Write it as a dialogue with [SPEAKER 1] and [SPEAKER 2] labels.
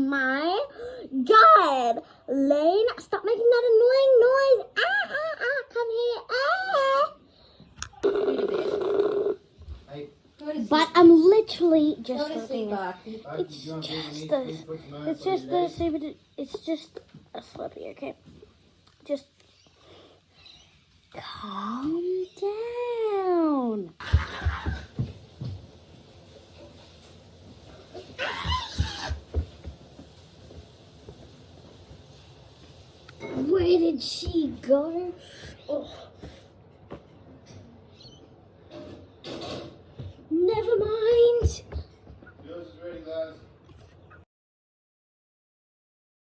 [SPEAKER 1] my god. Lane, stop making that annoying noise. Come here. But I'm literally just sleeping. It's just a Slurpee, okay? Just calm down. Where did she go? Oh.